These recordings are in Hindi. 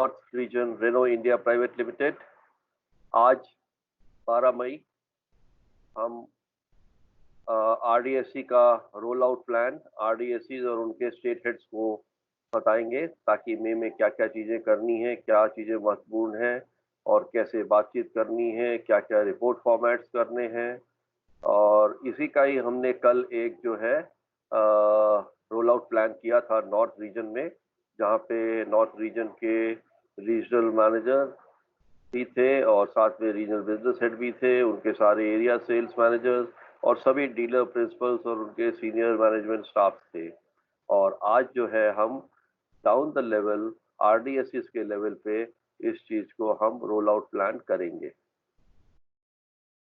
North region Renault India private limited. आज 12 मई हम आरडीएससी का रोल आउट प्लान आरडीएससी और उनके स्टेट हेड्स को बताएंगे ताकि मई में क्या क्या चीज़ें करनी है, क्या चीज़ें महत्वपूर्ण हैं और कैसे बातचीत करनी है, क्या क्या रिपोर्ट फॉर्मेट्स करने हैं। और इसी का ही हमने कल एक जो है रोल आउट प्लान किया था नॉर्थ रीजन में, जहाँ पे नॉर्थ रीजन के रीजनल मैनेजर भी थे और साथ में रीजनल बिजनेस हेड भी थे, उनके सारे एरिया सेल्स मैनेजर्स और सभी डीलर प्रिंसिपल्स और उनके सीनियर मैनेजमेंट स्टाफ थे। और आज जो है हम डाउन द लेवल आरडीएसएस के लेवल पे इस चीज को हम रोल आउट प्लान करेंगे।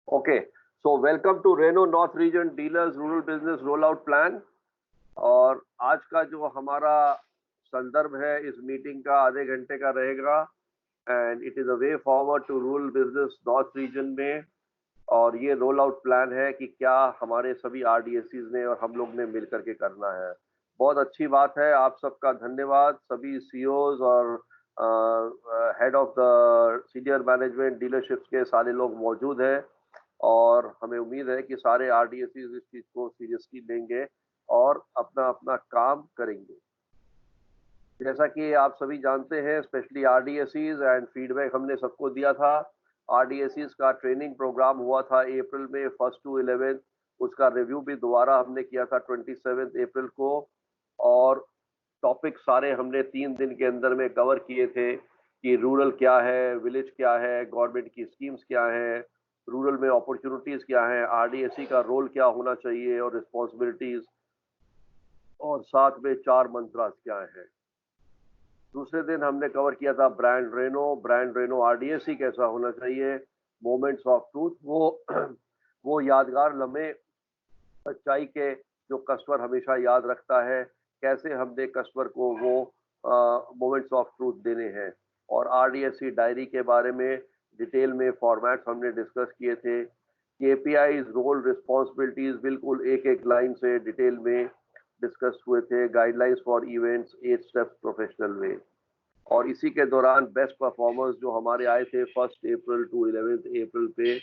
Okay, so welcome to Renault north region dealers rural business roll out plan. और आज का जो हमारा संदर्भ है इस मीटिंग का आधे घंटे का रहेगा and it is a way forward to rural business north region में। और ये रोल आउट प्लान है कि क्या हमारे सभी आरडीएससीज ने और हम लोग ने मिलकर के करना है। बहुत अच्छी बात है, आप सबका धन्यवाद। सभी सीईओज और head of the senior management dealerships के सारे लोग मौजूद हैं और हमें उम्मीद है कि सारे आरडीएससीज इस चीज को सीरियसली लेंगे और अपना अपना काम करेंगे। जैसा कि आप सभी जानते हैं, स्पेशली आरडीएससीज एंड फीडबैक हमने सबको दिया था। आरडीएससीज का ट्रेनिंग प्रोग्राम हुआ था अप्रैल में 1 to 11। उसका रिव्यू भी दोबारा हमने किया था 27 अप्रैल को। और टॉपिक सारे हमने 3 दिन के अंदर में कवर किए थे कि रूरल क्या है, विलेज क्या है, गवर्नमेंट की स्कीम्स क्या है, रूरल में अपॉर्चुनिटीज क्या है, आरडीएससी का रोल क्या होना चाहिए और रिस्पॉन्सिबिलिटीज, और साथ में 4 मंत्रास क्या है। दूसरे दिन हमने कवर किया था ब्रांड रेनो आरडीएससी कैसा होना चाहिए, मोमेंट्स ऑफ ट्रूथ, वो यादगार लम्हे सच्चाई के जो कस्टमर हमेशा याद रखता है, कैसे हमने कस्टमर को वो मोमेंट्स ऑफ ट्रूथ देने हैं। और आरडीएससी डायरी के बारे में डिटेल में फॉर्मेट्स हमने डिस्कस किए थे। केपीआईज रोल रिस्पॉन्सिबिलिटीज बिल्कुल एक एक लाइन से डिटेल में डिस्कस हुए थे। Guidelines for events 8 steps professional way. और इसी के दौरान बेस्ट परफॉर्मर्स जो हमारे आए थे 1 अप्रैल to 11 अप्रैल पे,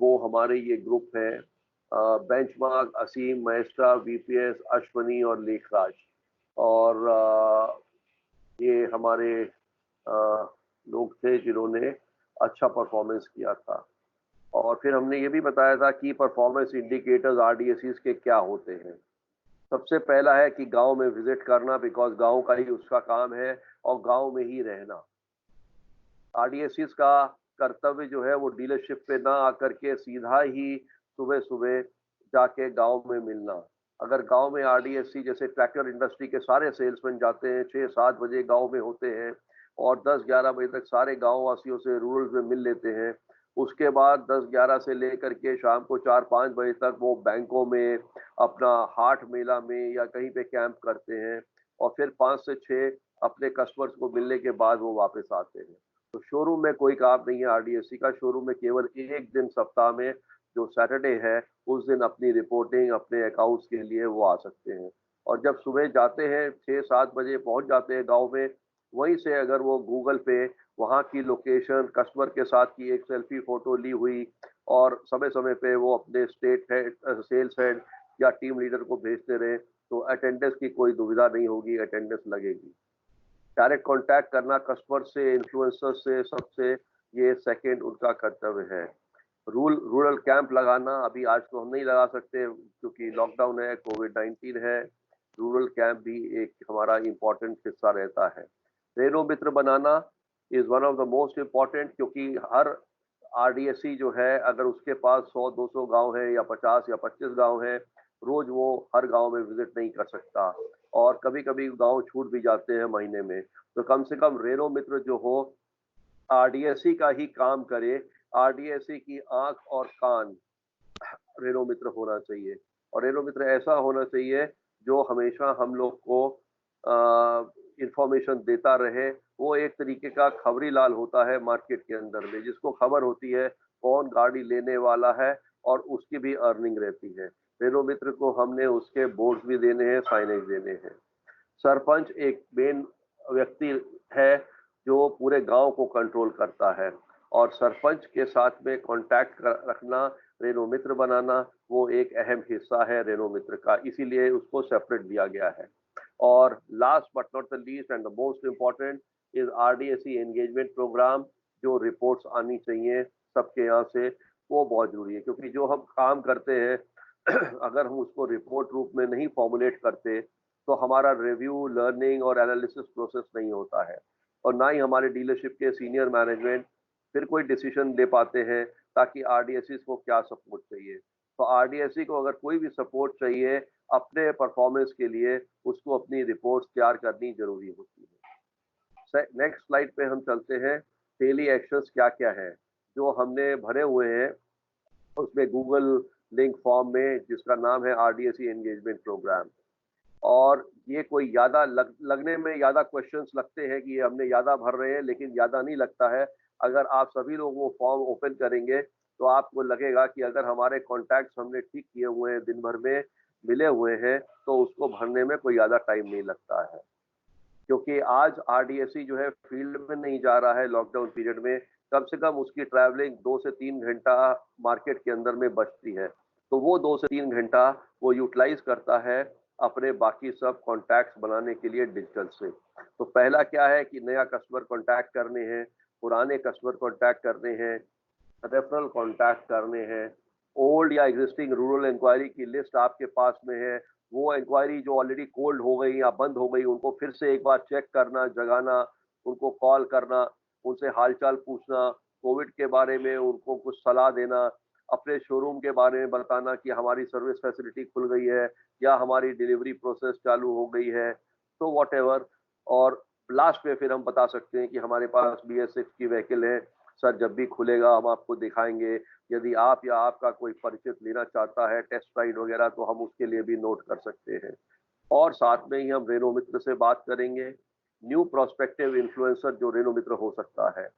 वो हमारे ये ग्रुप है बेंचमार्क, असीम, महेस्ट्रा, वीपीएस, अश्वनी और लेखराज। और ये हमारे लोग थे जिन्होंने अच्छा परफॉर्मेंस किया था। और फिर हमने ये भी बताया था कि परफॉर्मेंस इंडिकेटर्स आरडीएससीज के क्या होते हैं। सबसे पहला है कि गांव में विजिट करना, बिकॉज गांव का ही उसका काम है और गांव में ही रहना। आरडीएससीज का कर्तव्य जो है वो डीलरशिप पे ना आकर के सीधा ही सुबह सुबह जाके गांव में मिलना। अगर गांव में आरडीएससी जैसे ट्रैक्टर इंडस्ट्री के सारे सेल्समैन जाते हैं, 6-7 बजे गांव में होते हैं और 10-11 बजे तक सारे गांव वासियों से रूरल में मिल लेते हैं। उसके बाद 10-11 से लेकर के शाम को 4-5 बजे तक वो बैंकों में, अपना हाट मेला में या कहीं पे कैंप करते हैं और फिर 5 से 6 अपने कस्टमर्स को मिलने के बाद वो वापस आते हैं। तो शोरूम में कोई काम नहीं है आरडीएससी का। शोरूम में केवल एक दिन सप्ताह में जो सैटरडे है उस दिन अपनी रिपोर्टिंग, अपने अकाउंट्स के लिए वो आ सकते हैं। और जब सुबह जाते हैं 6-7 बजे पहुंच जाते हैं गांव में, वहीं से अगर वो गूगल पे वहां की लोकेशन, कस्टमर के साथ की एक सेल्फी फोटो ली हुई और समय समय पे वो अपने स्टेट हेड, सेल्स हेड या टीम लीडर को भेजते रहे, तो अटेंडेंस की कोई दुविधा नहीं होगी, अटेंडेंस लगेगी। डायरेक्ट कांटेक्ट करना कस्टमर से, इन्फ्लुएंसर से, सबसे, ये सेकंड उनका कर्तव्य है। रूरल कैंप लगाना, अभी आज तो हम नहीं लगा सकते क्योंकि लॉकडाउन है, कोविड-19 है। रूरल कैंप भी एक हमारा इम्पोर्टेंट हिस्सा रहता है। रेनो मित्र बनाना is one of the most important, क्योंकि हर आरडीएससी जो है अगर उसके पास 100-200 गांव है या 50 या 25 गांव है, रोज वो हर गांव में विजिट नहीं कर सकता और कभी कभी गांव छूट भी जाते हैं महीने में। तो कम से कम रेनो मित्र जो हो आरडीएससी का ही काम करे, आरडीएससी की आंख और कान रेनो मित्र होना चाहिए। और रेनो मित्र ऐसा होना चाहिए जो हमेशा हम लोग को इंफॉर्मेशन देता रहे। वो एक तरीके का खबरी लाल होता है मार्केट के अंदर में, जिसको खबर होती है कौन गाड़ी लेने वाला है और उसकी भी अर्निंग रहती है। रेनो मित्र को हमने उसके बोर्ड्स भी देने हैं, साइनेज देने हैं। सरपंच एक मेन व्यक्ति है जो पूरे गांव को कंट्रोल करता है। और सरपंच के साथ में कांटेक्ट रखना, रेनो मित्र बनाना, वो एक अहम हिस्सा है रेनो मित्र का, इसीलिए उसको सेपरेट दिया गया है। और last but not the least and the most important is RDSE engagement program. जो रिपोर्ट्स आनी चाहिए सबके यहाँ से, वो बहुत जरूरी है, क्योंकि जो हम काम करते हैं अगर हम उसको रिपोर्ट रूप में नहीं फॉर्मुलेट करते तो हमारा रिव्यू, लर्निंग और एनालिसिस प्रोसेस नहीं होता है, और ना ही हमारे डीलरशिप के सीनियर मैनेजमेंट फिर कोई डिसीजन ले पाते हैं ताकि आरडीएससी को क्या सपोर्ट चाहिए। तो आरडीएससी को अगर कोई भी सपोर्ट चाहिए अपने परफॉर्मेंस के लिए, उसको अपनी रिपोर्ट्स तैयार करनी जरूरी होती है। नेक्स्ट स्लाइड पे हम चलते हैं। डेली एक्शंस क्या क्या है जो हमने भरे हुए हैं उसमें गूगल लिंक फॉर्म में, जिसका नाम है आरडीएसई एंगेजमेंट प्रोग्राम। और ये कोई ज्यादा लगने में ज्यादा क्वेश्चंस लगते हैं कि ये हमने ज्यादा भर रहे हैं, लेकिन ज्यादा नहीं लगता है। अगर आप सभी लोग वो फॉर्म ओपन करेंगे तो आपको लगेगा कि अगर हमारे कॉन्टैक्ट्स हमने ठीक किए हुए हैं, दिन भर में मिले हुए हैं, तो उसको भरने में कोई ज्यादा टाइम नहीं लगता है। क्योंकि आज आरडीएसई जो है फील्ड में नहीं जा रहा है लॉकडाउन पीरियड में, कम से कम उसकी ट्रैवलिंग 2 से 3 घंटा मार्केट के अंदर में बचती है, तो वो 2 से 3 घंटा वो यूटिलाइज करता है अपने बाकी सब कॉन्टैक्ट्स बनाने के लिए डिजिटल से। तो पहला क्या है कि नया कस्टमर कॉन्टैक्ट करने हैं, पुराने कस्टमर कॉन्टैक्ट करने हैं, रेफरल कॉन्टैक्ट करने हैं, ओल्ड या एग्जिस्टिंग रूरल इंक्वायरी की लिस्ट आपके पास में है, वो इंक्वायरी जो ऑलरेडी कोल्ड हो गई या बंद हो गई उनको फिर से एक बार चेक करना, जगाना, उनको कॉल करना, उनसे हालचाल पूछना, कोविड के बारे में उनको कुछ सलाह देना, अपने शोरूम के बारे में बताना कि हमारी सर्विस फैसिलिटी खुल गई है या हमारी डिलीवरी प्रोसेस चालू हो गई है, तो वॉट एवर। और लास्ट में फिर हम बता सकते हैं कि हमारे पास BS6 की व्हीकल है सर, जब भी खुलेगा हम आपको दिखाएंगे। यदि आप या आपका कोई परिचित लेना चाहता है टेस्ट राइड वगैरह, तो हम उसके लिए भी नोट कर सकते हैं। और साथ में ही हम रेनो मित्र से बात करेंगे। न्यू प्रोस्पेक्टिव इन्फ्लुएंसर जो रेनो मित्र हो सकता है,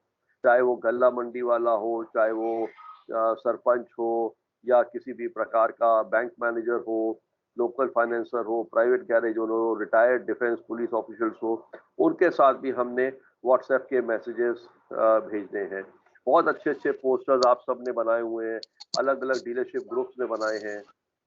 चाहे वो गल्ला मंडी वाला हो, चाहे वो सरपंच हो, या किसी भी प्रकार का बैंक मैनेजर हो, लोकल फाइनेंसर हो, प्राइवेट गैरेज हो, रिटायर्ड डिफेंस पुलिस ऑफिशियल्स हो, उनके साथ भी हमने व्हाट्सएप के मैसेजेस भेजने हैं। बहुत अच्छे अच्छे पोस्टर्स आप सब ने बनाए हुए हैं, अलग अलग डीलरशिप ग्रुप्स ने बनाए हैं,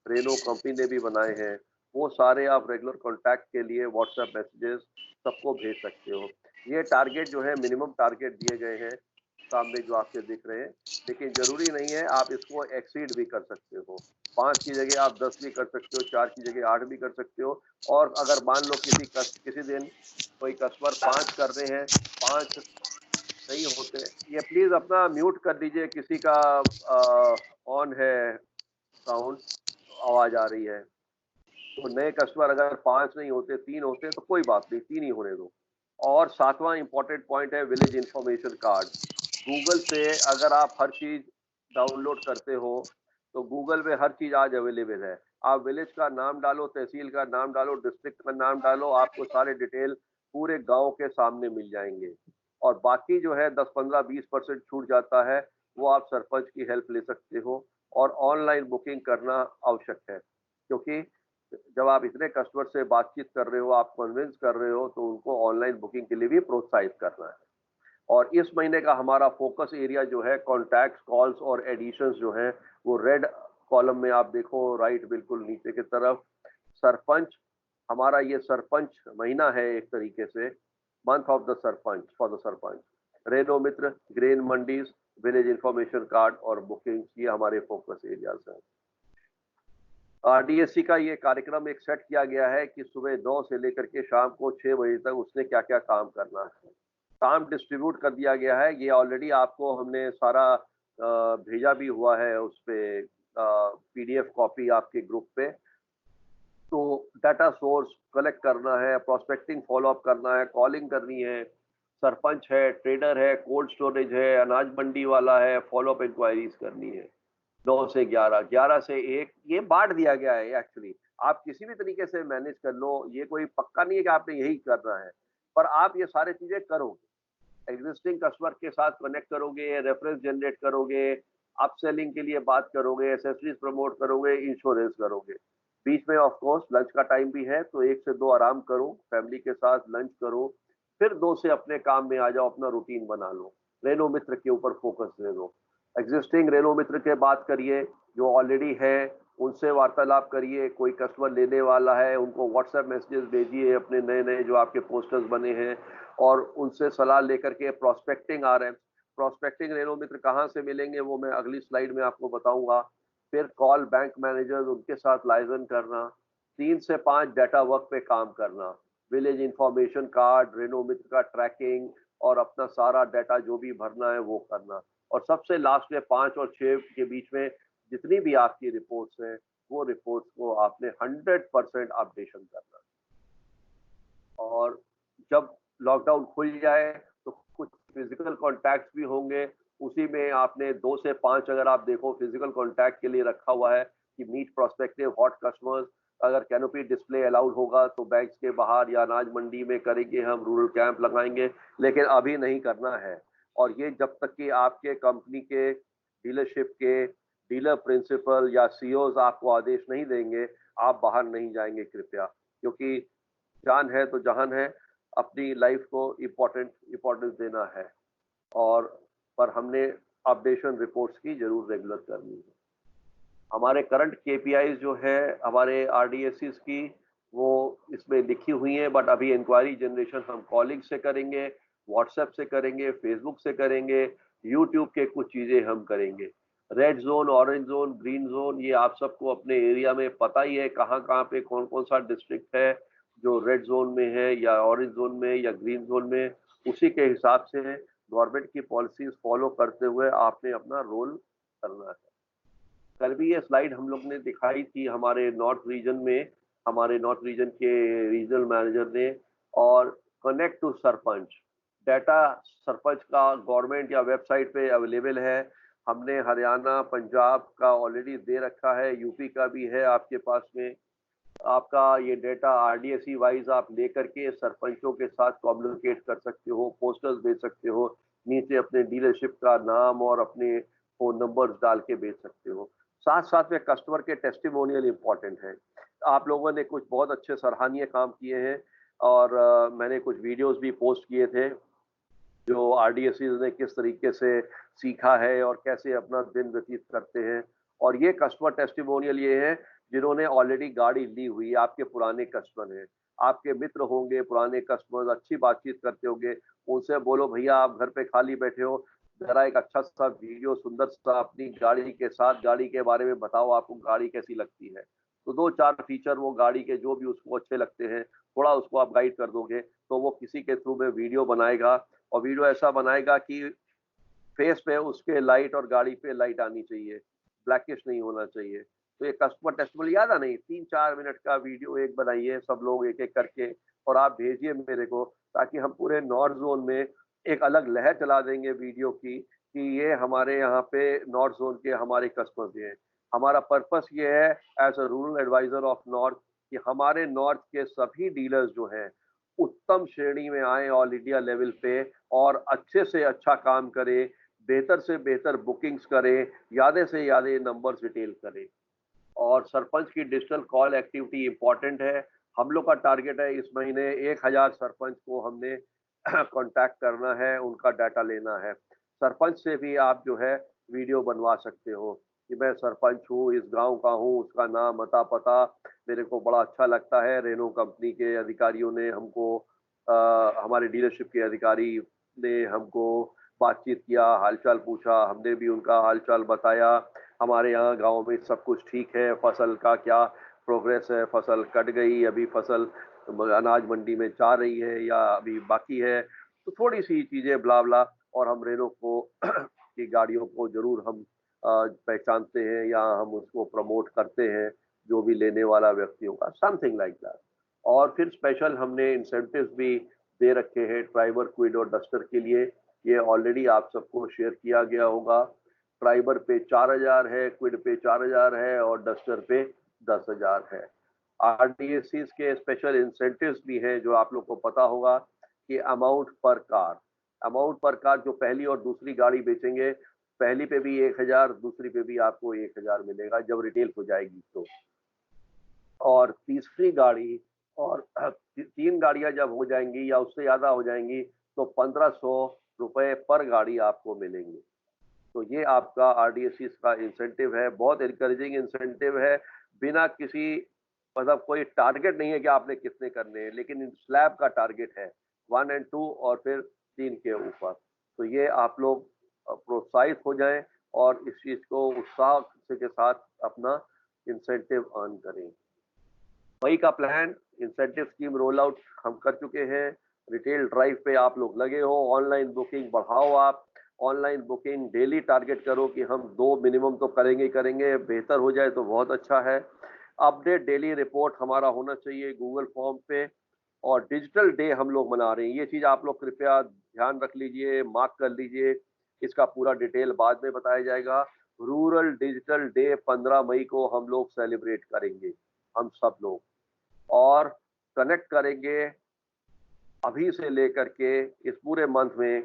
रेनो कंपनी ने भी बनाए हैं। वो सारे आप रेगुलर कांटेक्ट के लिए व्हाट्सएप मैसेजेस सबको भेज सकते हो। ये टारगेट जो है मिनिमम टारगेट दिए गए हैं सामने जो आपके दिख रहे हैं, लेकिन जरूरी नहीं है, आप इसको एक्सीड भी कर सकते हो। 5 की जगह आप 10 भी कर सकते हो, 4 की जगह 8 भी कर सकते हो। और अगर मान लो किसी दिन कोई कस्टमर 5 कर रहे हैं, 5 नहीं होते, ये प्लीज अपना म्यूट कर दीजिए, किसी का ऑन है साउंड, आवाज आ रही है। तो नए कस्टमर अगर 5 नहीं होते, 3 होते तो कोई बात नहीं, 3 ही होने दो। और 7वां इंपॉर्टेंट पॉइंट है विलेज इंफॉर्मेशन कार्ड। गूगल से अगर आप हर चीज डाउनलोड करते हो तो गूगल में हर चीज आज अवेलेबल है। आप विलेज का नाम डालो, तहसील का नाम डालो, डिस्ट्रिक्ट का नाम डालो, आपको सारे डिटेल पूरे गांव के सामने मिल जाएंगे। और बाकी जो है 10, 15, 20% छूट जाता है, वो आप सरपंच की हेल्प ले सकते हो। और ऑनलाइन बुकिंग करना आवश्यक है, क्योंकि जब आप इतने कस्टमर से बातचीत कर रहे हो, आप कन्विंस कर रहे हो, तो उनको ऑनलाइन बुकिंग के लिए भी प्रोत्साहित करना है। और इस महीने का हमारा फोकस एरिया जो है कॉन्टैक्ट्स, कॉल्स और एडिशंस जो है, वो रेड कॉलम में आप देखो, राइट बिल्कुल नीचे की तरफ। सरपंच, हमारा ये सरपंच महीना है एक तरीके से, month of the sarpanch, for the sarpanch. Renault Mitra, grain mandis, village information card और बुकिंग, ये हमारे फोकस एरियाज हैं। आरडीएससी का ये कार्यक्रम एक सेट किया गया है कि सुबह 9 से लेकर के शाम को 6 बजे तक उसने क्या क्या काम करना है। काम डिस्ट्रीब्यूट कर दिया गया है, ये ऑलरेडी आपको हमने सारा भेजा भी हुआ है उस पे, पीडीएफ कॉपी आपके ग्रुप पे। तो डाटा सोर्स कलेक्ट करना है, प्रोस्पेक्टिंग फॉलोअप करना है, कॉलिंग करनी है, सरपंच है, ट्रेडर है, कोल्ड स्टोरेज है, अनाज मंडी वाला है, फॉलोअप इंक्वायरीज करनी है। 9 से 11, 11 से 1, ये बांट दिया गया है एक्चुअली। आप किसी भी तरीके से मैनेज कर लो, ये कोई पक्का नहीं है कि आपने यही करना है, पर आप ये सारी चीजें करोगे। एग्जिस्टिंग कस्टमर के साथ कनेक्ट करोगे, रेफरेंस जनरेट करोगे, अपसेलिंग के लिए बात करोगे, एसेसरीज प्रमोट करोगे, इंश्योरेंस करोगे। बीच में ऑफ कोर्स लंच का टाइम भी है, तो 1 से 2 आराम करो, फैमिली के साथ लंच करो, फिर 2 से अपने काम में आ जाओ, अपना रूटीन बना लो, रेनो मित्र के ऊपर फोकस दे दो। एग्जिस्टिंग रेनो मित्र के बात करिए, जो ऑलरेडी है उनसे वार्तालाप करिए। कोई कस्टमर लेने वाला है, उनको व्हाट्सएप मैसेजेस भेजिए अपने नए नए जो आपके पोस्टर्स बने हैं, और उनसे सलाह लेकर के प्रोस्पेक्टिंग आ रहे हैं। प्रोस्पेक्टिंग रेनो मित्र कहाँ से मिलेंगे वो मैं अगली स्लाइड में आपको बताऊंगा। फिर कॉल बैंक मैनेजर्स, उनके साथ लाइजन करना। 3 से 5 डाटा वर्क पे काम करना, विलेज इंफॉर्मेशन कार्ड, रेनो मित्र का ट्रैकिंग, और अपना सारा डाटा जो भी भरना है वो करना। और सबसे लास्ट में 5 और 6 के बीच में जितनी भी आपकी रिपोर्ट्स हैं, वो रिपोर्ट्स को आपने 100% अपडेशन करना। और जब लॉकडाउन खुल जाए तो कुछ फिजिकल कॉन्टैक्ट्स भी होंगे, उसी में आपने 2 से 5 अगर आप देखो फिजिकल कॉन्टैक्ट के लिए रखा हुआ है कि मीट प्रोस्पेक्टिव हॉट कस्टमर्स। अगर कैनोपी डिस्प्ले अलाउड होगा तो बैंक्स के बाहर या अनाज मंडी में करेंगे, हम रूरल कैंप लगाएंगे, लेकिन अभी नहीं करना है। और ये जब तक कि आपके कंपनी के डीलरशिप के डीलर प्रिंसिपल या सीईओज आपको आदेश नहीं देंगे, आप बाहर नहीं जाएंगे कृपया, क्योंकि जान है तो जहान है। अपनी लाइफ को इम्पोर्टेंस देना है। और पर हमने अपडेशन रिपोर्ट्स की जरूर रेगुलर करनी है। हमारे करंट केपीआईज जो है हमारे आरडीएससीज की, वो इसमें लिखी हुई है, बट अभी इंक्वायरी जनरेशन हम कॉलिंग से करेंगे, व्हाट्सएप से करेंगे, फेसबुक से करेंगे, यूट्यूब के कुछ चीजें हम करेंगे। Red zone, orange zone, green zone, ये आप सबको अपने एरिया में पता ही है कहाँ कहाँ पे कौन कौन सा डिस्ट्रिक्ट है जो रेड जोन में है या ऑरेंज जोन में या ग्रीन जोन में। उसी के हिसाब से गवर्नमेंट की पॉलिसीज फॉलो करते हुए आपने अपना रोल करना है। कल भी ये स्लाइड हम लोग ने दिखाई थी हमारे नॉर्थ रीजन में, हमारे नॉर्थ रीजन के रीजनल मैनेजर ने। और connect to sarpanch data sarpanch का गवर्नमेंट या वेबसाइट पे अवेलेबल है। हमने हरियाणा पंजाब का ऑलरेडी दे रखा है, यूपी का भी है आपके पास में। आपका ये डेटा आरडीएसई वाइज आप लेकर के सरपंचों के साथ कम्युनिकेट कर सकते हो, पोस्टर्स भेज सकते हो, नीचे अपने डीलरशिप का नाम और अपने फोन नंबर्स डाल के भेज सकते हो। साथ साथ में कस्टमर के टेस्टिमोनियल इंपॉर्टेंट है। आप लोगों ने कुछ बहुत अच्छे सराहनीय काम किए हैं, और मैंने कुछ वीडियोस भी पोस्ट किए थे जो आरडीएससी ने किस तरीके से सीखा है और कैसे अपना दिन व्यतीत करते हैं। और ये कस्टमर टेस्टिमोनियल ये है जिन्होंने ऑलरेडी गाड़ी ली हुई है, आपके पुराने कस्टमर हैं, आपके मित्र होंगे, पुराने कस्टमर, अच्छी बातचीत करते होंगे। उनसे बोलो भैया आप घर पे खाली बैठे हो, जरा एक अच्छा सा वीडियो सुंदर सा अपनी गाड़ी के साथ गाड़ी के बारे में बताओ, आपको गाड़ी कैसी लगती है। तो 2-4 फीचर वो गाड़ी के जो भी उसको अच्छे लगते हैं, थोड़ा उसको आप गाइड कर दोगे तो वो किसी के थ्रू में वीडियो बनाएगा। और वीडियो ऐसा बनाएगा कि फेस पे उसके लाइट और गाड़ी पे लाइट आनी चाहिए, ब्लैकिश नहीं होना चाहिए। तो ये कस्टमर टेस्टिमोनियल याद आ नहीं, 3-4 मिनट का वीडियो एक बनाइए सब लोग एक एक करके, और आप भेजिए मेरे को, ताकि हम पूरे नॉर्थ जोन में एक अलग लहर चला देंगे वीडियो की कि ये हमारे यहाँ पे नॉर्थ जोन के हमारे कस्टमर्स हैं। हमारा पर्पस ये है as a rural adviser of north कि हमारे नॉर्थ के सभी डीलर्स जो हैं उत्तम श्रेणी में आए ऑल इंडिया लेवल पे, और अच्छे से अच्छा काम करें, बेहतर से बेहतर बुकिंग्स करें, ज़्यादा से ज़्यादा नंबर डिटेल करें। और सरपंच की डिजिटल कॉल एक्टिविटी इंपॉर्टेंट है। हम लोग का टारगेट है इस महीने 1000 सरपंच को हमने कांटेक्ट करना है, उनका डाटा लेना है। सरपंच से भी आप जो है वीडियो बनवा सकते हो कि मैं सरपंच हूँ, इस गांव का हूँ, उसका नाम, अता, पता। मेरे को बड़ा अच्छा लगता है, रेनो कंपनी के अधिकारियों ने हमको हमारे डीलरशिप के अधिकारी ने हमको बातचीत किया, हालचाल पूछा, हमने भी उनका हालचाल बताया। हमारे यहाँ गांव में सब कुछ ठीक है, फसल का क्या प्रोग्रेस है, फसल कट गई, अभी फसल अनाज मंडी में जा रही है या अभी बाकी है। तो थोड़ी सी चीजें ब्ला ब्ला। और हम रेनो को की गाड़ियों को जरूर हम पहचानते हैं या हम उसको प्रमोट करते हैं, जो भी लेने वाला व्यक्तियों का, समथिंग लाइक दैट। और फिर स्पेशल हमने इंसेंटिव्स भी दे रखे हैं ट्राइबर, क्विड और डस्टर के लिए। ये ऑलरेडी आप सबको शेयर किया गया होगा। ट्राइबर पे 4000 है, क्विड पे 4000 है और डस्टर पे 10,000 है। आरडीएससी के स्पेशल इंसेंटिव्स भी हैं जो आप लोग को पता होगा कि अमाउंट पर कार जो पहली और दूसरी गाड़ी बेचेंगे, पहली पे भी 1000, दूसरी पे भी आपको 1000 मिलेगा जब रिटेल हो जाएगी तो। और तीसरी गाड़ी और 3 गाड़ियां जब हो जाएंगी या उससे ज्यादा हो जाएंगी तो 1500 रुपए पर गाड़ी आपको मिलेंगे। तो ये आपका आरडीएसी का इंसेंटिव है, बहुत इंकरेजिंग इंसेंटिव है। बिना किसी मतलब कोई टारगेट नहीं है कि आपने कितने करने हैं, लेकिन स्लैब का टारगेट है 1 और 2 और फिर 3 के ऊपर। तो ये आप लोग प्रोत्साहित हो जाएं और इस चीज को उत्साह के साथ अपना इंसेंटिव अर्न करें। मई का plan incentive scheme roll out हम कर चुके हैं। रिटेल ड्राइव पे आप लोग लगे हो, ऑनलाइन बुकिंग बढ़ाओ। आप ऑनलाइन बुकिंग डेली टारगेट करो कि हम 2 मिनिमम तो करेंगे ही करेंगे, बेहतर हो जाए तो बहुत अच्छा है। अपडेट डेली रिपोर्ट हमारा होना चाहिए गूगल फॉर्म पे। और डिजिटल डे हम लोग मना रहे हैं, ये चीज आप लोग कृपया ध्यान रख लीजिए, मार्क कर लीजिए। इसका पूरा डिटेल बाद में बताया जाएगा। रूरल डिजिटल डे 15 मई को हम लोग सेलिब्रेट करेंगे, हम सब लोग। और कनेक्ट करेंगे अभी से लेकर के इस पूरे मंथ में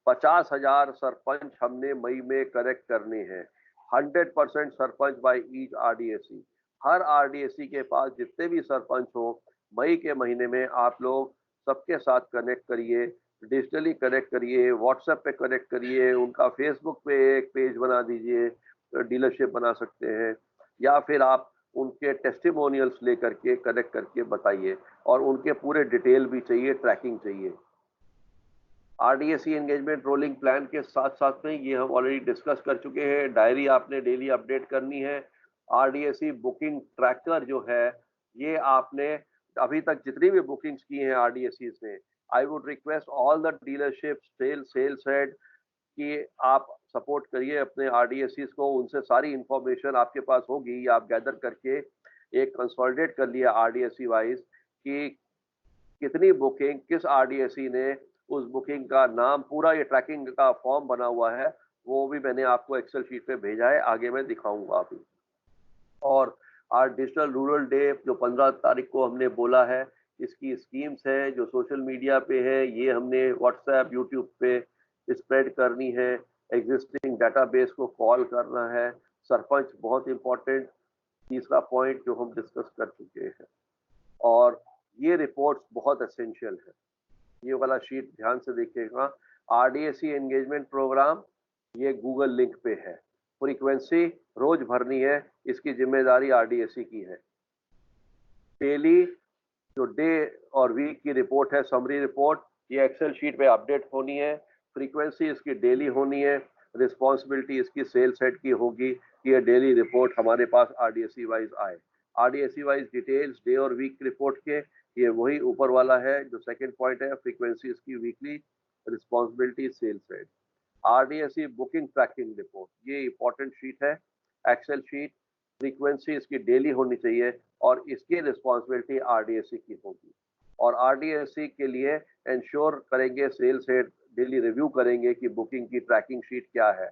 50,000 सरपंच हमने मई में कनेक्ट करने हैं। 100% सरपंच बाय ईच आरडीएसी। हर आरडीएसी के पास जितने भी सरपंच हो, मई के महीने में आप लोग सबके साथ कनेक्ट करिए, डिजिटली कनेक्ट करिए, व्हाट्सएप पे कनेक्ट करिए, उनका फेसबुक पे एक पेज बना दीजिए, डीलरशिप बना सकते हैं, या फिर आप उनके टेस्टिमोनियल्स लेकर के कनेक्ट करके बताइए। और उनके पूरे डिटेल भी चाहिए, ट्रैकिंग चाहिए। आरडीएसी एंगेजमेंट रोलिंग प्लान के साथ साथ में ये हम ऑलरेडी डिस्कस कर चुके हैं, डायरी आपने डेली अपडेट करनी है। आरडीएसी बुकिंग ट्रैकर जो है, ये आपने अभी तक जितनी भी बुकिंग्स की हैं आरडीएसी ने, I would request all the dealership sales head कि आप सपोर्ट करिए अपने आरडीएसी को। उनसे सारी इंफॉर्मेशन आपके पास होगी, आप गैदर करके एक कंसोलिडेट कर लिया आरडीएसी वाइज कि कितनी बुकिंग किस आरडीएसी ने, उस बुकिंग का नाम, पूरा ये ट्रैकिंग का फॉर्म बना हुआ है, वो भी मैंने आपको एक्सेल शीट पे भेजा है, आगे मैं दिखाऊंगा अभी। और आज डिजिटल रूरल डे जो 15 तारीख को हमने बोला है, इसकी स्कीम्स है जो सोशल मीडिया पे है, ये हमने व्हाट्सएप यूट्यूब पे स्प्रेड करनी है। एग्जिस्टिंग डेटाबेस को कॉल करना है। सरपंच बहुत इंपॉर्टेंट, तीसरा पॉइंट जो हम डिस्कस कर चुके हैं। और ये रिपोर्ट्स बहुत एसेंशियल है, ये वाला शीट ध्यान से देखिएगा। आरडीएसी एंगेजमेंट प्रोग्राम ये गूगल लिंक पे है। फ्रीक्वेंसी रोज भरनी है, इसकी जिम्मेदारी आरडीएसी की है। डेली जो डे और वीक की रिपोर्ट है, समरी रिपोर्ट, ये एक्सेल शीट पे अपडेट होनी है। फ्रीक्वेंसी इसकी डेली होनी है। रिस्पॉन्सिबिलिटी इसकी सेल्स हेड की होगी कि ये डेली रिपोर्ट हमारे पास आरडीएसी वाइज आए। आरडीएसी वाइज डिटेल्स डे और वीक रिपोर्ट के, ये वही ऊपर वाला है जो सेकंड पॉइंट है। फ्रीक्वेंसी इसकी weekly, responsibility sales head. RDAC booking tracking report, ये इंपॉर्टेंट शीट है, एक्सेल शीट। फ्रीक्वेंसी इसकी डेली होनी चाहिए और इसकी रिस्पॉन्सिबिलिटी आरडीएसी की होगी। और आरडीएसी के लिए इंश्योर करेंगे, सेल्स हेड डेली रिव्यू करेंगे कि बुकिंग की ट्रैकिंग शीट क्या है।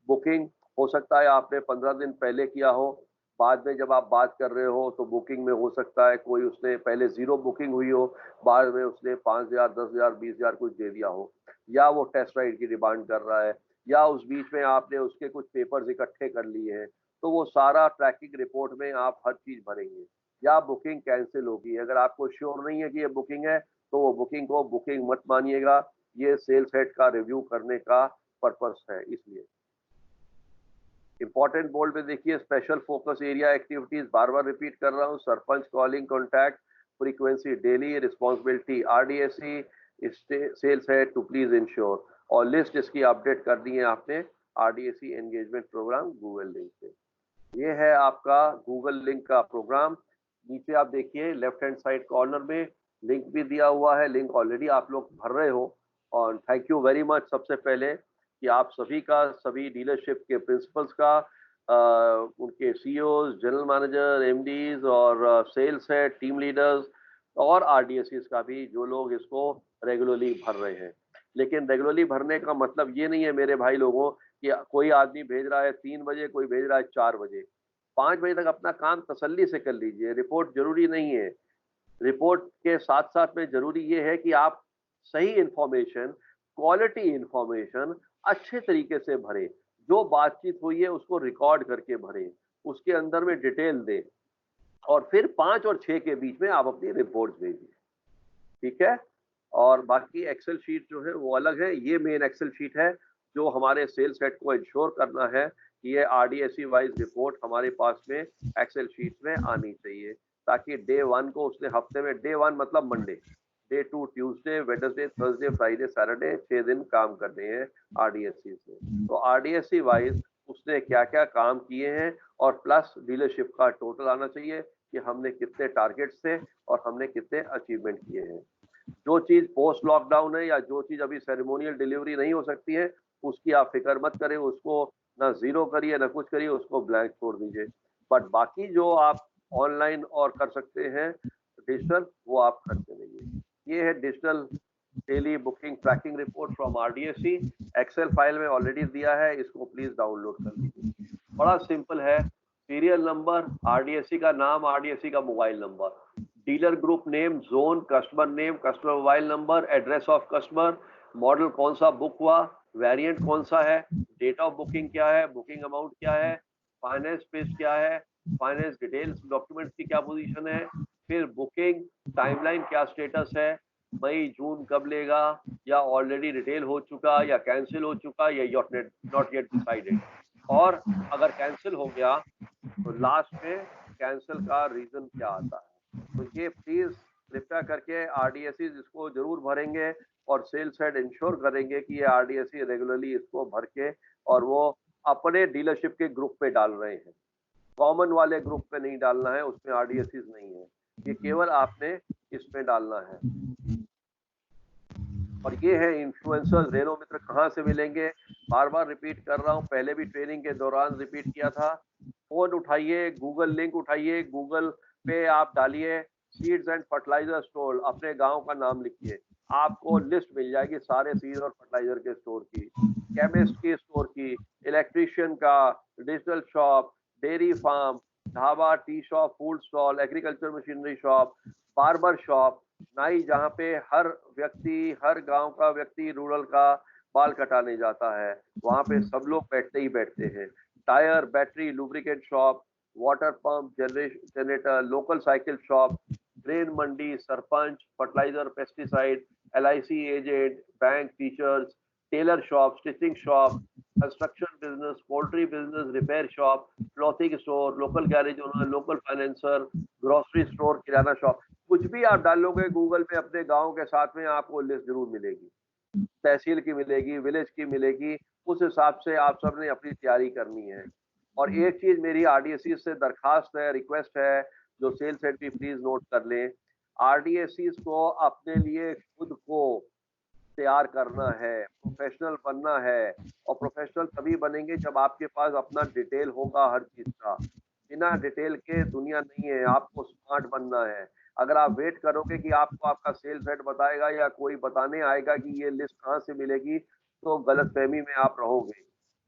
बुकिंग हो सकता है आपने 15 दिन पहले किया हो, बाद में जब आप बात कर रहे हो तो बुकिंग में हो सकता है कोई उसने पहले 0 बुकिंग हुई हो, बाद में उसने 5,000 10,000 20,000 कुछ दे दिया हो, या वो टेस्ट राइड की डिमांड कर रहा है, या उस बीच में आपने उसके कुछ पेपर्स इकट्ठे कर लिए हैं। तो वो सारा ट्रैकिंग रिपोर्ट में आप हर चीज भरेंगे। या बुकिंग कैंसिल होगी, अगर आपको श्योर नहीं है कि ये बुकिंग है तो वो बुकिंग को बुकिंग मत मानिएगा। ये सेल्स हेड का रिव्यू करने का पर्पस है। इसलिए इंपॉर्टेंट बोल्ड में देखिए, स्पेशल फोकस एरिया एक्टिविटीज, बार बार रिपीट कर रहा हूँ। Sarpanch calling contact, frequency daily, responsibility RDAC, sales head to please ensure. और लिस्ट इसकी अपडेट कर दी है आपने RDAC engagement program Google link पे। ये है आपका गूगल लिंक का प्रोग्राम। नीचे आप देखिए लेफ्ट हैंड साइड कॉर्नर में लिंक भी दिया हुआ है। लिंक ऑलरेडी आप लोग भर रहे हो और थैंक यू वेरी मच सबसे पहले कि आप सभी का, सभी डीलरशिप के प्रिंसिपल्स का, उनके सीईओज, जनरल मैनेजर, एमडीज और सेल्स हेड, टीम लीडर्स और आरडीएसीज का भी, जो लोग इसको रेगुलरली भर रहे हैं। लेकिन रेगुलरली भरने का मतलब ये नहीं है मेरे भाई लोगों कि कोई आदमी भेज रहा है 3 बजे, कोई भेज रहा है 4 बजे। 5 बजे तक अपना काम तसल्ली से कर लीजिए। रिपोर्ट जरूरी नहीं है। रिपोर्ट के साथ साथ में जरूरी ये है कि आप सही इंफॉर्मेशन, क्वालिटी इंफॉर्मेशन अच्छे तरीके से भरें। जो बातचीत हुई है उसको रिकॉर्ड करके भरें, उसके अंदर में डिटेल दें। और फिर 5 और 6 के बीच में आप अपनी रिपोर्ट भेजिए, ठीक है। और बाकी एक्सेल शीट जो है वो अलग है। ये मेन एक्सेल शीट है जो हमारे सेल्स हेड को इंश्योर करना है कि ये RDSE वाइज रिपोर्ट हमारे पास में एक्सेल शीट में आनी चाहिए, ताकि डे 1 को उसने हफ्ते में, डे 1 मतलब Monday, day 2 Tuesday, Wednesday, Thursday, Friday, Saturday, 6 दिन काम करने हैं RDSE से। तो RDSE वाइज उसने क्या क्या काम किए हैं और प्लस डीलरशिप का टोटल आना चाहिए कि हमने कितने टारगेट्स थे और हमने कितने अचीवमेंट किए हैं। जो चीज पोस्ट लॉकडाउन है या जो चीज अभी सेरेमोनियल डिलीवरी नहीं हो सकती है, उसकी आप फिक्र मत करें, उसको ना जीरो करिए ना कुछ करिए, उसको ब्लैंक छोड़ दीजिए। बट बाकी जो आप ऑनलाइन और कर सकते हैं डिजिटल, वो आप करते रहिए। ये है digital daily booking tracking report from RDSE। Excel file में ऑलरेडी दिया है, इसको प्लीज डाउनलोड कर लीजिए। बड़ा सिंपल है। सीरियल नंबर, RDSE का नाम, RDSE का mobile number, dealer group name, zone, customer name, customer mobile number, address of customer, model कौन सा बुक हुआ, वेरिएंट कौन सा है, डेट ऑफ बुकिंग क्या है, बुकिंग अमाउंट क्या है, फाइनेंस पेज क्या है, फाइनेंस डिटेल्स डॉक्यूमेंट्स की क्या पोजीशन है, फिर बुकिंग टाइमलाइन क्या स्टेटस है, मई जून कब लेगा, या ऑलरेडी रिटेल हो चुका या कैंसिल हो चुका या नॉट येट डिसाइडेड, और अगर कैंसिल हो गया तो लास्ट में कैंसिल का रीजन क्या आता है। तो ये प्लीज कृपया करके RDSE इसको जरूर भरेंगे और सेल्स हेड इंश्योर करेंगे कि ये RDSE रेगुलरली इसको भर के और वो अपने डीलरशिप के ग्रुप पे डाल रहे हैं, कॉमन वाले ग्रुप पे नहीं डालना है, उसमें RDSE नहीं है, ये केवल आपने इसमें डालना है। और ये है इन्फ्लुएंसर्स रेनो मित्र कहाँ से मिलेंगे, बार बार रिपीट कर रहा हूँ, पहले भी ट्रेनिंग के दौरान रिपीट किया था। फोन उठाइए, गूगल लिंक उठाइए, गूगल पे आप डालिए सीड्स एंड फर्टिलाइजर स्टोर, अपने गांव का नाम लिखिए, आपको लिस्ट मिल जाएगी सारे सीड और फर्टिलाइजर के स्टोर की, केमिस्ट के स्टोर की, इलेक्ट्रीशियन का, digital shop, dairy farm, dhaba, tea shop, food stall, agriculture machinery shop, barber shop, नाई जहाँ पे हर व्यक्ति, हर गांव का व्यक्ति रूरल का बाल कटाने जाता है, वहाँ पे सब लोग बैठते ही बैठते हैं, tyre, battery, lubricant shop, water pump, generator, local cycle shop, grain mandi, sarpanch, fertiliser, pesticide, LIC agent, bank, teachers, tailor shop, stitching shop, construction business, poultry business, repair shop, clothing store, local garage owner, local financer, grocery store, kirana shop, कुछ भी आप डालोगे गूगल पे अपने गांव के साथ में आपको लिस्ट जरूर मिलेगी, तहसील की मिलेगी, विलेज की मिलेगी, उस हिसाब से आप सब ने अपनी तैयारी करनी है। और एक चीज मेरी RDSE से दरखास्त है, रिक्वेस्ट है, जो सेल्स हेड भी प्लीज नोट कर लें, RDSE को अपने लिए खुद को तैयार करना है, प्रोफेशनल बनना है, और प्रोफेशनल तभी बनेंगे जब आपके पास अपना डिटेल होगा हर चीज का। बिना डिटेल के दुनिया नहीं है, आपको स्मार्ट बनना है। अगर आप वेट करोगे कि आपको आपका सेल्स हेड बताएगा या कोई बताने आएगा कि ये लिस्ट कहाँ से मिलेगी, तो गलतफहमी में आप रहोगे।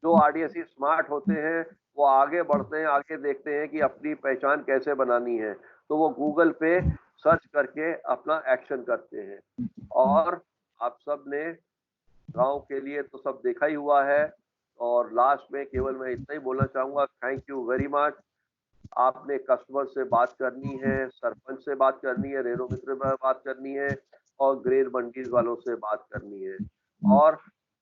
जो RDSE स्मार्ट होते हैं वो आगे बढ़ते हैं, आगे देखते हैं कि अपनी पहचान कैसे बनानी है, तो वो गूगल पे सर्च करके अपना एक्शन करते हैं। और आप सब ने गांव के लिए तो सब देखा ही हुआ है, और लास्ट में केवल मैं इतना ही बोलना चाहूंगा, थैंक यू वेरी मच। आपने कस्टमर से बात करनी है, सरपंच से बात करनी है, रेनो मित्र से बात करनी है, और ग्रेन मंडीज वालों से बात करनी है, और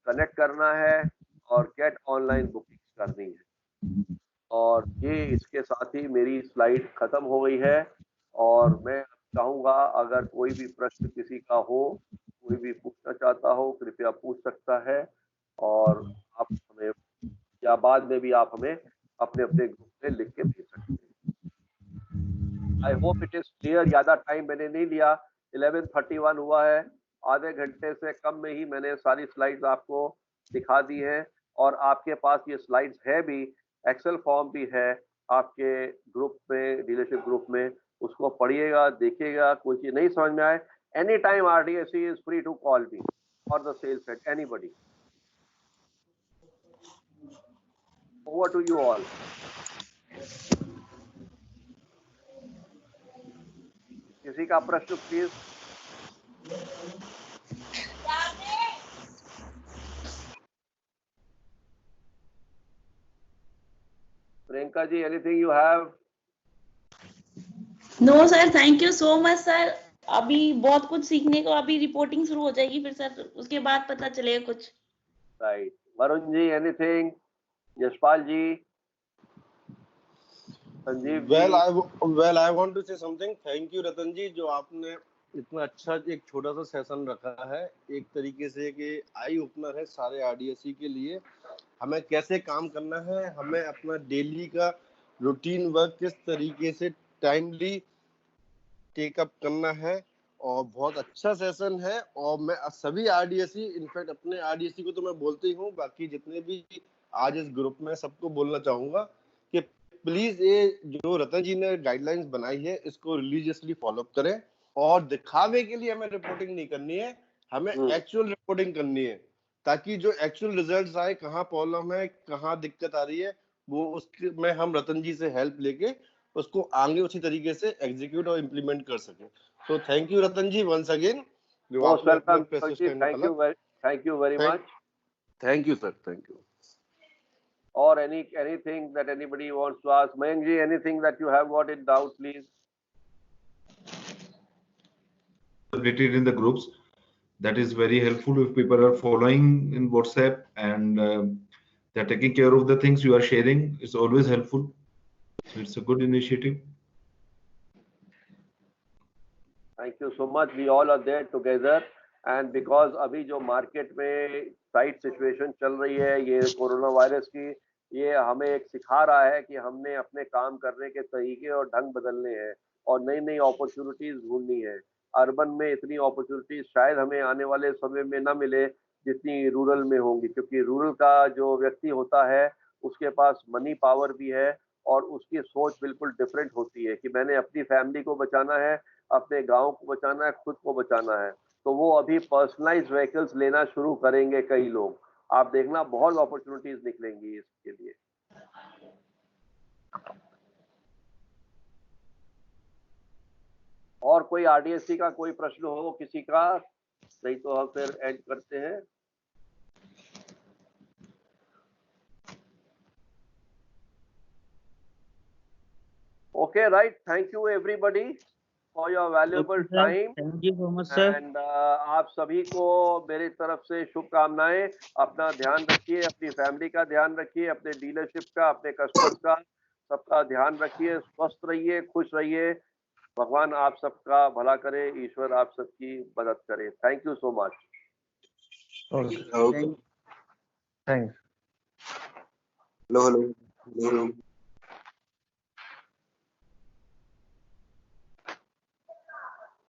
कनेक्ट करना है, और गेट ऑनलाइन बुकिंग करनी है। और ये इसके साथ ही मेरी स्लाइड खत्म हो गई है, और मैं चाहूंगा अगर कोई भी प्रश्न किसी का हो, कोई भी पूछना चाहता हो, कृपया पूछ सकता है, और आप हमें या बाद में भी आप हमें अपने अपने ग्रुप में लिख के भेज सकते हैं। I hope it is clear. ज्यादा टाइम मैंने नहीं लिया, 11:31 हुआ है, आधे घंटे से कम में ही मैंने सारी स्लाइड्स आपको दिखा दी है, और आपके पास ये स्लाइड्स है भी, एक्सेल फॉर्म भी है आपके ग्रुप में, डीलरशिप ग्रुप में, उसको पढ़िएगा, देखिएगा, कोई चीज नहीं समझ में आए, any time RDSE is free to call me और the sales head, anybody. Over to you all. किसी का प्रश्न please. Priyanka ji, anything you have? No sir, thank you so much sir. अभी बहुत कुछ सीखने को, अभी रिपोर्टिंग शुरू हो जाएगी फिर सर, उसके बाद पता चलेगा कुछ। Right. Varun ji anything? Yashpal ji, Sanjeev ji? well I want to say something. Thank you Ratan ji, जो आपने इतना अच्छा एक छोटा सा सेशन रखा है, एक तरीके से कि आई ओपनर है सारे आरडीएससी के लिए। हमें कैसे काम करना है, हमें अपना डेली का रूटीन वर्क किस तरीके से टाइमली टेकअप करना है, और बहुत अच्छा सेशन है। और मैं सभी आरडीएससी, इनफैक्ट अपने आरडीएससी को तो मैं बोलते ही हूँ, बाकी जितने भी आज इस ग्रुप में सबको बोलना चाहूंगा कि प्लीज ये जो रतन जी ने गाइडलाइंस बनाई है इसको रिलीजियसली फॉलो करें। और दिखावे के लिए हमें रिपोर्टिंग नहीं करनी है, हमें एक्चुअल रिपोर्टिंग करनी है, ताकि जो एक्चुअल रिजल्ट्स आए, कहाँ प्रॉब्लम है, कहाँ दिक्कत आ रही है, वो उसके में हम रतन जी से हेल्प लेके उसको आगे उसी तरीके से एग्जीक्यूट और इम्प्लीमेंट कर सके। तो thank you Ratan ji once again, जो आपने अपना प्रेशियस टाइम निकाला। Thank you very much. Thank you sir, thank you. Or anything that anybody wants to ask? Mayank ji, anything that you have got in doubt, please? Updated in the groups. That is very helpful if people are following in WhatsApp and they're taking care of the things you are sharing. It's always helpful. So it's a good initiative. Thank you so much. We all are there together. And because अभी जो मार्केट में टाइट सिचुएशन चल रही है ये कोरोना वायरस की, ये हमें एक सिखा रहा है कि हमने अपने काम करने के तरीके और ढंग बदलने हैं और नई नई अपॉर्चुनिटीज ढूंढनी है। अर्बन में इतनी अपॉर्चुनिटीज शायद हमें आने वाले समय में ना मिले जितनी रूरल में होंगी, क्योंकि रूरल का जो व्यक्ति होता है उसके पास मनी पावर भी है और उसकी सोच बिल्कुल डिफरेंट होती है कि मैंने अपनी फैमिली को बचाना है, अपने गांव को बचाना है, खुद को बचाना है। तो वो अभी पर्सनलाइज्ड व्हीकल्स लेना शुरू करेंगे कई लोग। आप देखना बहुत अपॉर्चुनिटीज निकलेंगी इसके लिए। और कोई आरडीएससी का कोई प्रश्न हो किसी का? नहीं तो हम फिर एंड करते हैं। Okay right, thank you everybody for your valuable time. Thank you so much sir. And आप सभी को मेरी तरफ से शुभकामनाएं। अपना ध्यान रखिए, अपनी फैमिली का ध्यान रखिए, अपने डीलरशिप का, अपने कस्टमर्स का, सबका ध्यान रखिए। स्वस्थ रहिए, खुश रहिए। भगवान आप सबका भला करे, ईश्वर आप सबकी मदद करे। Thank you so much. Thanks. Thank hello hello hello.